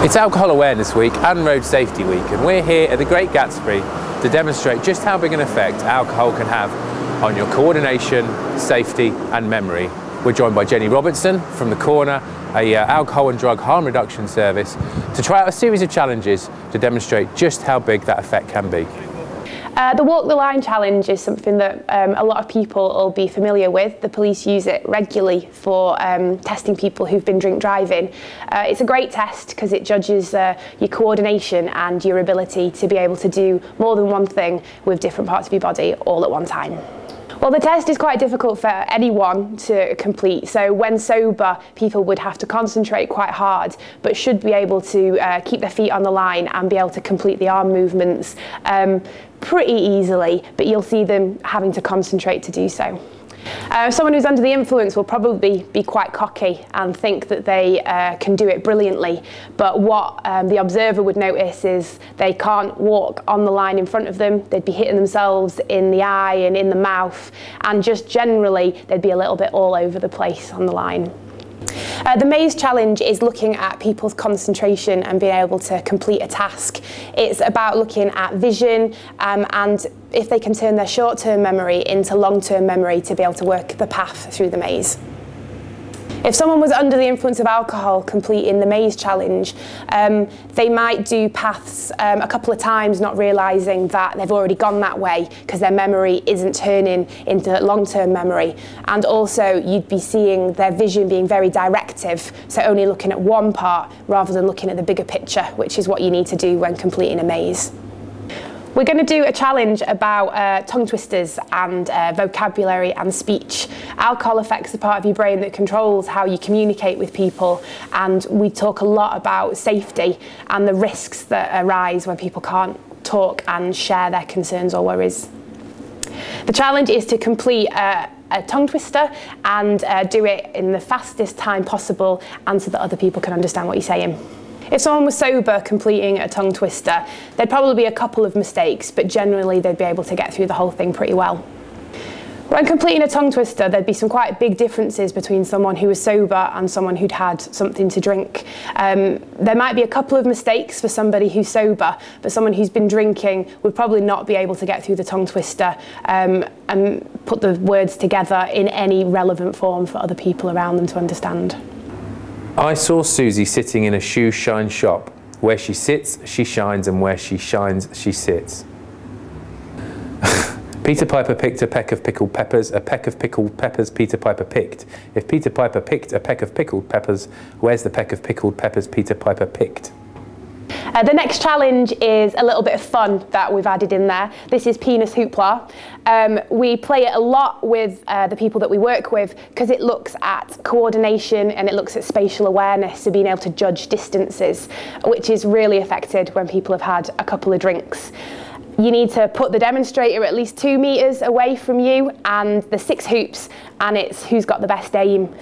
It's Alcohol Awareness Week and Road Safety Week, and we're here at the Great Gatsby to demonstrate just how big an effect alcohol can have on your coordination, safety and memory. We're joined by Jenny Robertson from The Corner, a alcohol and drug harm reduction service, to try out a series of challenges to demonstrate just how big that effect can be. The Walk the Line challenge is something that a lot of people will be familiar with. The police use it regularly for testing people who've been drink driving. It's a great test because it judges your coordination and your ability to be able to do more than one thing with different parts of your body all at one time. Well, the test is quite difficult for anyone to complete. So when sober, people would have to concentrate quite hard, but should be able to keep their feet on the line and be able to complete the arm movements pretty easily, but you'll see them having to concentrate to do so. Someone who's under the influence will probably be quite cocky and think that they can do it brilliantly, but what the observer would notice is they can't walk on the line in front of them. They'd be hitting themselves in the eye and in the mouth, and just generally they'd be a little bit all over the place on the line. The maze challenge is looking at people's concentration and being able to complete a task. It's about looking at vision and if they can turn their short-term memory into long-term memory to be able to work the path through the maze. If someone was under the influence of alcohol completing the maze challenge, they might do paths a couple of times, not realising that they've already gone that way because their memory isn't turning into long-term memory. And also you'd be seeing their vision being very directive, so only looking at one part rather than looking at the bigger picture, which is what you need to do when completing a maze. We're going to do a challenge about tongue twisters and vocabulary and speech. Alcohol affects the part of your brain that controls how you communicate with people, and we talk a lot about safety and the risks that arise when people can't talk and share their concerns or worries. The challenge is to complete a tongue twister and do it in the fastest time possible and so that other people can understand what you're saying. If someone was sober completing a tongue twister, there'd probably be a couple of mistakes, but generally they'd be able to get through the whole thing pretty well. When completing a tongue twister, there'd be some quite big differences between someone who was sober and someone who'd had something to drink. There might be a couple of mistakes for somebody who's sober, but someone who's been drinking would probably not be able to get through the tongue twister and put the words together in any relevant form for other people around them to understand. I saw Susie sitting in a shoe shine shop. Where she sits, she shines, and where she shines, she sits. Peter Piper picked a peck of pickled peppers, a peck of pickled peppers Peter Piper picked. If Peter Piper picked a peck of pickled peppers, where's the peck of pickled peppers Peter Piper picked? The next challenge is a little bit of fun that we've added in there. This is penis hoopla. We play it a lot with the people that we work with because it looks at coordination and it looks at spatial awareness, so being able to judge distances, which is really affected when people have had a couple of drinks. You need to put the demonstrator at least 2 meters away from you and the 6 hoops, and it's who's got the best aim.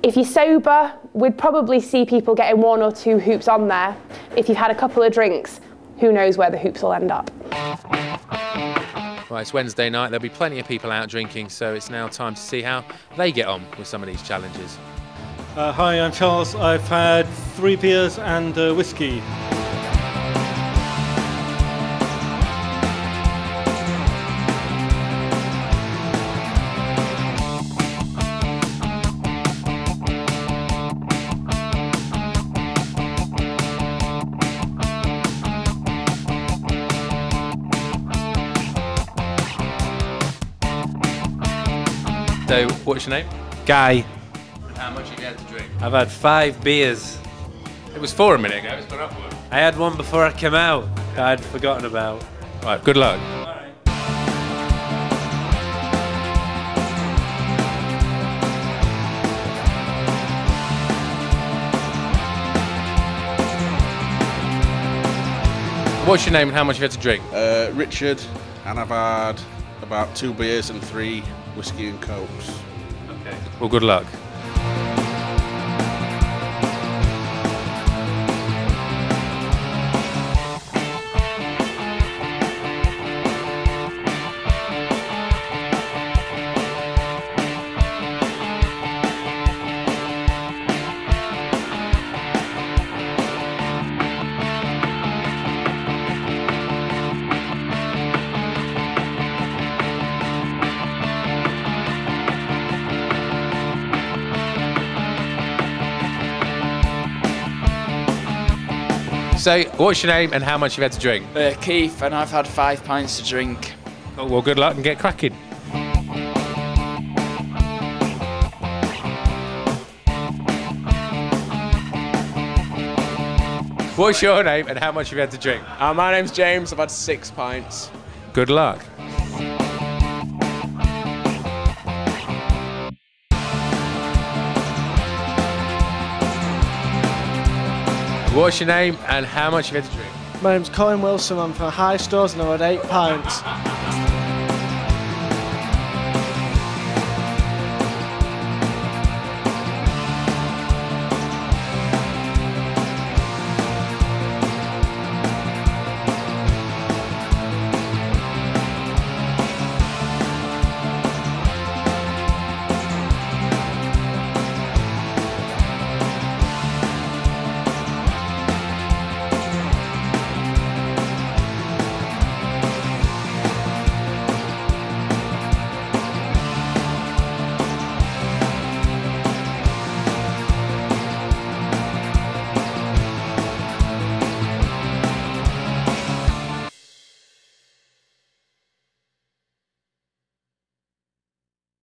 If you're sober, we'd probably see people getting 1 or 2 hoops on there. If you've had a couple of drinks, who knows where the hoops will end up. Right, it's Wednesday night, there'll be plenty of people out drinking, so it's now time to see how they get on with some of these challenges. Hi, I'm Charles. I've had 3 beers and whiskey. So, what's your name? Guy. And how much have you had to drink? I've had 5 beers. It was 4 a minute ago, it's gone up one. I had one before I came out I'd forgotten about. Right, good luck. What's your name and how much have you had to drink? Richard, and I've had about 2 beers and 3 whiskey and cokes. Okay. Well, good luck. So, what's your name and how much you've had to drink? Keith, and I've had 5 pints to drink. Oh, well, good luck and get cracking. What's your name and how much you've had to drink? My name's James, I've had 6 pints. Good luck. What's your name and how much you've had to drink? My name's Colin Wilson, I'm from High Stores and I've had 8 pints.